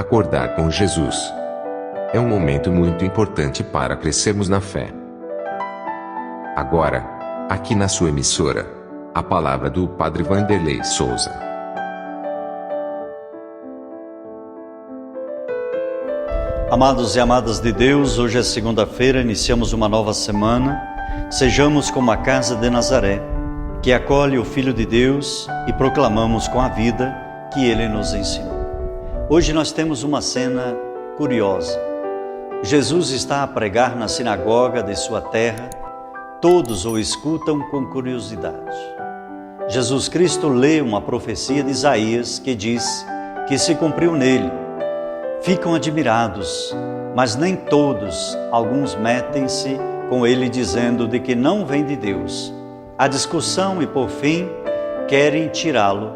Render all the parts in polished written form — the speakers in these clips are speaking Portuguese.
Acordar com Jesus. É um momento muito importante para crescermos na fé. Agora, aqui na sua emissora, a palavra do Padre Vanderlei Souza. Amados e amadas de Deus, hoje é segunda-feira, iniciamos uma nova semana. Sejamos como a casa de Nazaré, que acolhe o Filho de Deus e proclamamos com a vida que Ele nos ensinou. Hoje nós temos uma cena curiosa. Jesus está a pregar na sinagoga de sua terra, todos o escutam com curiosidade. Jesus Cristo lê uma profecia de Isaías que diz que se cumpriu nele. Ficam admirados, mas nem todos, alguns metem-se com ele dizendo de que não vem de Deus. A discussão e por fim querem tirá-lo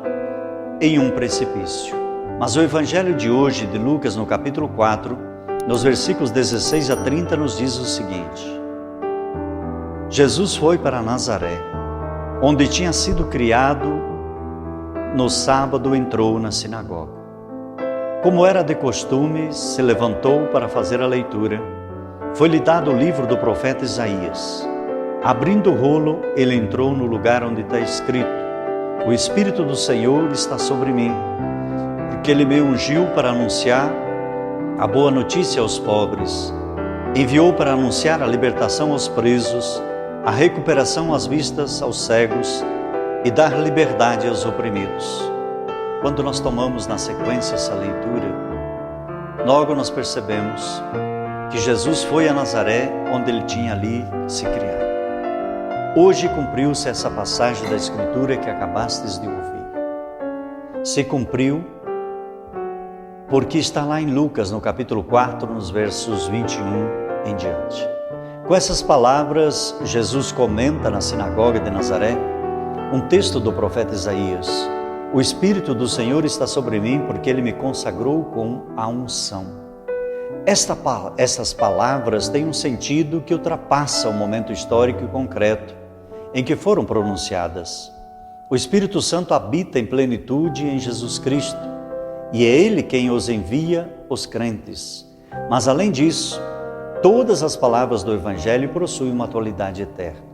em um precipício. Mas o Evangelho de hoje, de Lucas, no capítulo 4, nos versículos 16 a 30, nos diz o seguinte: Jesus foi para Nazaré, onde tinha sido criado. No sábado entrou na sinagoga. Como era de costume, se levantou para fazer a leitura. Foi-lhe dado o livro do profeta Isaías. Abrindo o rolo, ele entrou no lugar onde está escrito: O Espírito do Senhor está sobre mim, porque Ele me ungiu para anunciar a boa notícia aos pobres. Enviou para anunciar a libertação aos presos, a recuperação às vistas aos cegos e dar liberdade aos oprimidos. Quando nós tomamos na sequência essa leitura, logo nós percebemos que Jesus foi a Nazaré, onde ele tinha ali se criado. Hoje cumpriu-se essa passagem da Escritura que acabastes de ouvir. Se cumpriu porque está lá em Lucas, no capítulo 4, nos versos 21 em diante. Com essas palavras, Jesus comenta na sinagoga de Nazaré um texto do profeta Isaías: O Espírito do Senhor está sobre mim, porque Ele me consagrou com a unção. Essas palavras têm um sentido que ultrapassa o momento histórico e concreto em que foram pronunciadas. O Espírito Santo habita em plenitude em Jesus Cristo, e é Ele quem os envia os crentes. Mas além disso, todas as palavras do Evangelho possuem uma atualidade eterna.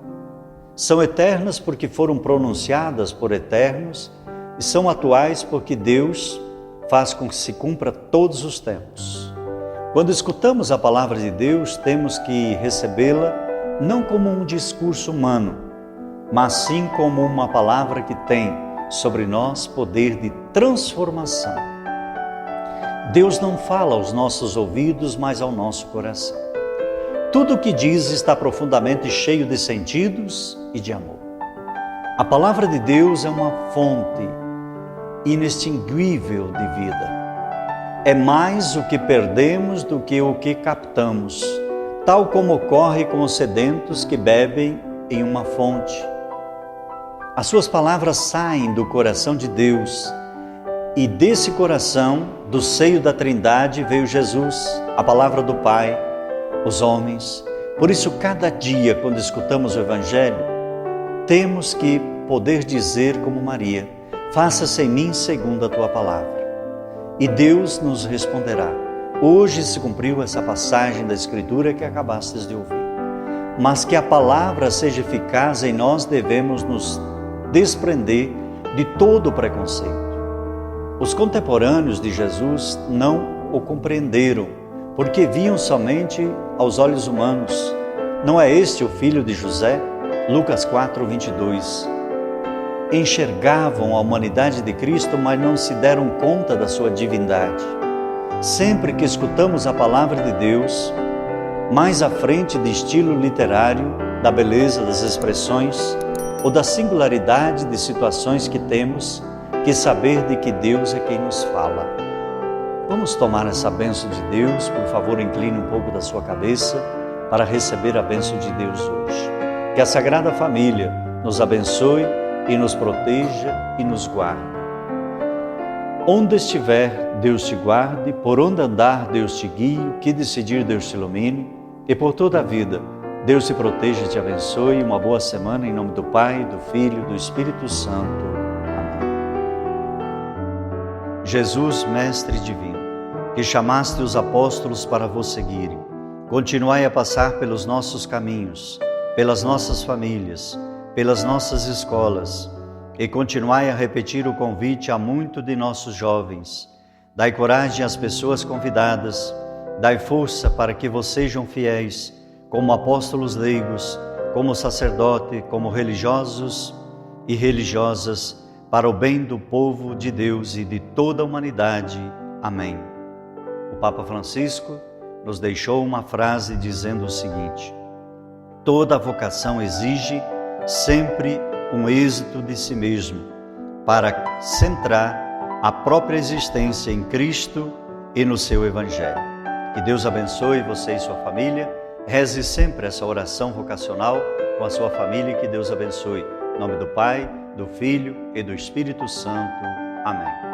São eternas porque foram pronunciadas por eternos e são atuais porque Deus faz com que se cumpra todos os tempos. Quando escutamos a palavra de Deus, temos que recebê-la não como um discurso humano, mas sim como uma palavra que tem sobre nós poder de transformação. Deus não fala aos nossos ouvidos, mas ao nosso coração. Tudo o que diz está profundamente cheio de sentidos e de amor. A palavra de Deus é uma fonte inextinguível de vida. É mais o que perdemos do que o que captamos, tal como ocorre com os sedentos que bebem em uma fonte. As suas palavras saem do coração de Deus, e desse coração, do seio da Trindade, veio Jesus, a palavra do Pai, os homens. Por isso, cada dia, quando escutamos o Evangelho, temos que poder dizer como Maria: faça-se em mim segundo a tua palavra. E Deus nos responderá. Hoje se cumpriu essa passagem da Escritura que acabastes de ouvir. Mas que a palavra seja eficaz em nós, devemos nos desprender de todo o preconceito. Os contemporâneos de Jesus não o compreenderam, porque viam somente aos olhos humanos. Não é este o filho de José? Lucas 4, 22. Enxergavam a humanidade de Cristo, mas não se deram conta da sua divindade. Sempre que escutamos a palavra de Deus, mais à frente de estilo literário, da beleza das expressões ou da singularidade de situações que temos que saber de que Deus é quem nos fala. Vamos tomar essa bênção de Deus. Por favor, incline um pouco da sua cabeça para receber a bênção de Deus hoje. Que a Sagrada Família nos abençoe e nos proteja e nos guarde. Onde estiver, Deus te guarde, por onde andar, Deus te guie, o que decidir, Deus te ilumine, e por toda a vida, Deus te proteja e te abençoe. Uma boa semana em nome do Pai, do Filho e do Espírito Santo. Amém. Jesus, Mestre Divino, que chamaste os apóstolos para vos seguirem, continuai a passar pelos nossos caminhos, pelas nossas famílias, pelas nossas escolas, e continuai a repetir o convite a muitos de nossos jovens. Dai coragem às pessoas convidadas, dai força para que vos sejam fiéis, como apóstolos leigos, como sacerdote, como religiosos e religiosas, para o bem do povo de Deus e de toda a humanidade. Amém. O Papa Francisco nos deixou uma frase dizendo o seguinte: toda vocação exige sempre um êxito de si mesmo, para centrar a própria existência em Cristo e no seu Evangelho. Que Deus abençoe você e sua família. Reze sempre essa oração vocacional com a sua família, que Deus abençoe. Em nome do Pai, do Filho e do Espírito Santo. Amém.